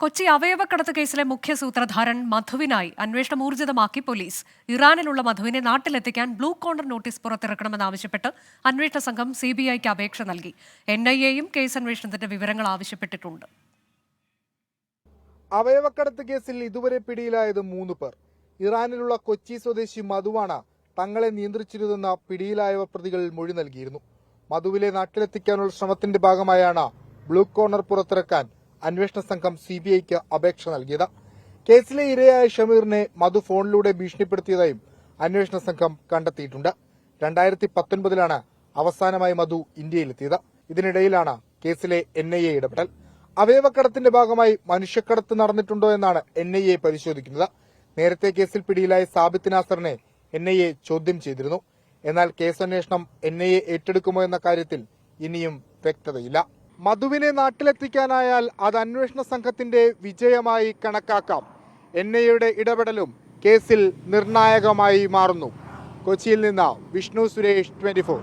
കൊച്ചി അവയവക്കടത്ത് കേസിലെ മുഖ്യ സൂത്രധാരൻ മധുവിനായി അന്വേഷണം ഊർജിതമാക്കി പോലീസ്. ഇറാനിലുള്ള മധുവിനെ നാട്ടിലെത്തിക്കാൻ ബ്ലൂ കോർണർ നോട്ടീസ് പുറത്തിറക്കണമെന്നാവശ്യപ്പെട്ട് അന്വേഷണ സംഘം CBIക്ക് അപേക്ഷ നൽകി. NIAയും കേസ് അന്വേഷണത്തിന്റെ വിവരങ്ങൾ ആവശ്യപ്പെട്ടിട്ടുണ്ട്. അവയവക്കടത്ത് കേസിൽ ഇതുവരെ പിടിയിലായത് 3 പേർ. ഇറാനിലുള്ള കൊച്ചി സ്വദേശി മധുവാണ് തങ്ങളെ നിയന്ത്രിച്ചിരുന്ന പിടിയിലായവർ പ്രതികൾ മൊഴി നൽകിയിരുന്നു. മധുവിലെ നാട്ടിലെത്തിക്കാനുള്ള ശ്രമത്തിന്റെ ഭാഗമായാണ് ബ്ലൂ കോർണർ പുറത്തിറക്കാൻ അന്വേഷണ സംഘം CBIക്ക് അപേക്ഷ നൽകിയത്. കേസിലെ ഇരയായ ഷമീറിനെ മധു ഫോണിലൂടെ ഭീഷണിപ്പെടുത്തിയതായും അന്വേഷണ സംഘം കണ്ടെത്തിയിട്ടുണ്ട്. 2019 അവസാനമായി മധു ഇന്ത്യയിലെത്തിയത്. ഇതിനിടയിലാണ് കേസിലെ NIA ഇടപെടൽ. അവയവക്കടത്തിന്റെ ഭാഗമായി മനുഷ്യക്കടത്ത് നടന്നിട്ടുണ്ടോ എന്നാണ് NIA പരിശോധിക്കുന്നത്. നേരത്തെ കേസിൽ പിടിയിലായ സാബിത്ത് നാസറിനെ NIA ചോദ്യം ചെയ്തിരുന്നു. എന്നാൽ കേസന്വേഷണം NIA ഏറ്റെടുക്കുമോ എന്ന കാര്യത്തിൽ ഇനിയും വ്യക്തതയില്ല. മധുവിനെ നാട്ടിലെത്തിക്കാനായാൽ അത് അന്വേഷണ സംഘത്തിന്റെ വിജയമായി കണക്കാക്കാം. NIAയുടെ ഇടപെടലും കേസിൽ നിർണായകമായി മാറുന്നു. കൊച്ചിയിൽ നിന്ന് വിഷ്ണു സുരേഷ്, 24.